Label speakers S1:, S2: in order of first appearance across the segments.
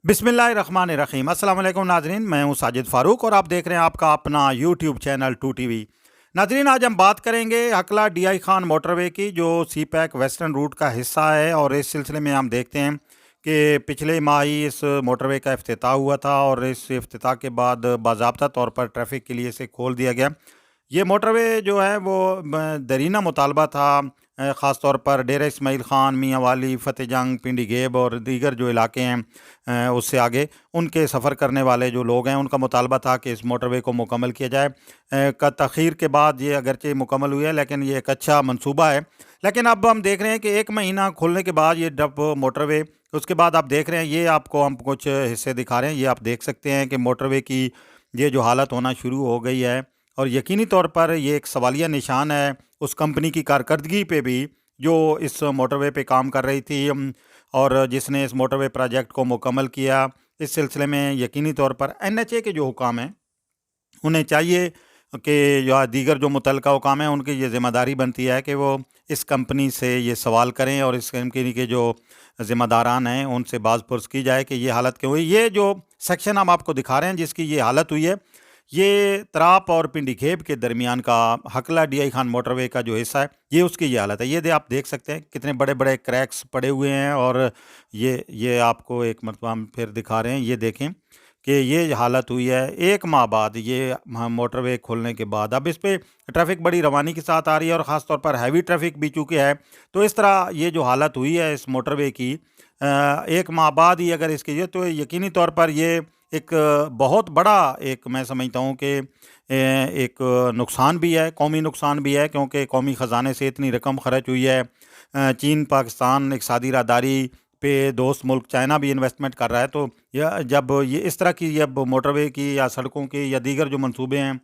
S1: बिस्मिल्लाहिर्रहमानिर्रहीम। अस्सलाम वालेकुम नाजरीन, मैं हूं साजिद फ़ारूक और आप देख रहे हैं आपका अपना यूट्यूब चैनल 2 टीवी। नाजरीन, आज हम बात करेंगे हकला डीआई खान मोटरवे की, जो सी पैक वेस्टर्न रूट का हिस्सा है। और इस सिलसिले में हम देखते हैं कि पिछले माह ही इस मोटरवे का इफ्तिताह हुआ था और इस इफ्तिताह के बाद बाज़ाब्ता तौर पर ट्रैफिक के लिए इसे खोल दिया गया। ये मोटरवे जो है वो दरीना मुतालबा था, ख़ास तौर पर डेरा इस्माइल ख़ान, मियाँ वाली, फ़तेह जंग, पिंडी गेब और दीगर जो इलाके हैं उससे आगे उनके सफ़र करने वाले जो लोग हैं उनका मुतालबा था कि इस मोटरवे को मुकम्मल किया जाए। का तख़ीर के बाद ये अगरचे मुकम्मल हुई है, लेकिन ये एक अच्छा मंसूबा है। लेकिन अब हम देख रहे हैं कि 1 महीना खुलने के बाद ये डब मोटरवे, उसके बाद आप देख रहे हैं, ये आपको हम कुछ हिस्से दिखा रहे हैं। ये आप देख सकते हैं कि मोटरवे की ये जो हालत होना शुरू हो गई है, और यकीनी तौर पर ये एक सवालिया निशान है उस कंपनी की कारकर्दगी पे भी जो इस मोटरवे पे काम कर रही थी, और जिसने इस मोटरवे प्रोजेक्ट को मुकम्मल किया। इस सिलसिले में यकीनी तौर पर एनएचए के जो हुकाम हैं उन्हें चाहिए कि या दीगर जो मुतलका हुकाम हैं उनकी ये ज़िम्मेदारी बनती है कि वो इस कंपनी से ये सवाल करें और इस कंपनी के जो ज़िम्मेदारान हैं उनसे बाज़ पुरस की जाए कि ये हालत क्यों हुई। ये जो सेक्शन हम आपको दिखा रहे हैं जिसकी ये हालत हुई है, ये तराप और पिंडी खेब के दरमियान का हकला डीआई खान मोटरवे का जो हिस्सा है, ये उसकी ये हालत है। आप देख सकते हैं कितने बड़े बड़े क्रैक्स पड़े हुए हैं। और ये आपको एक मरतबा हम फिर दिखा रहे हैं। ये देखें कि ये हालत हुई है 1 माह बाद, ये मोटरवे खोलने के बाद। अब इस पे ट्रैफिक बड़ी रवानी के साथ आ रही है और ख़ास तौर पर हैवी ट्रैफिक भी चूँकि है, तो इस तरह ये जो हालत हुई है इस मोटरवे की 1 माह बाद ही अगर इसकी ये, तो यकीनी तौर पर ये एक बहुत बड़ा, एक मैं समझता हूँ कि एक नुकसान भी है, कौमी नुकसान भी है, क्योंकि कौमी ख़जाने से इतनी रकम खर्च हुई है। चीन पाकिस्तान इक़्तिसादी राहदारी पे दोस्त मुल्क चाइना भी इन्वेस्टमेंट कर रहा है। तो यह जब ये इस तरह की जब मोटरवे की या सड़कों की या दीगर जो मंसूबे हैं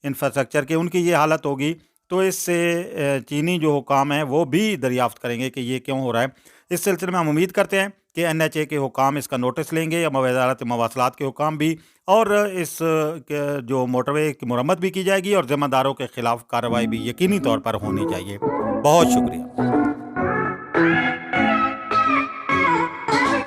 S1: इंफ्रास्ट्रक्चर के, उनकी ये हालत होगी, तो इससे चीनी जो हुकाम हैं वो भी दरियाफ्त करेंगे कि ये क्यों हो रहा है। इस सिलसिले में हम उम्मीद करते हैं कि एनएचए के हुकाम इसका नोटिस लेंगे, या वज़ारत मवासलात के हुकाम भी, और इस जो मोटरवे की मुरम्मत भी की जाएगी और ज़िम्मेदारों के ख़िलाफ़ कार्रवाई भी यकीनी तौर पर होनी चाहिए। बहुत शुक्रिया।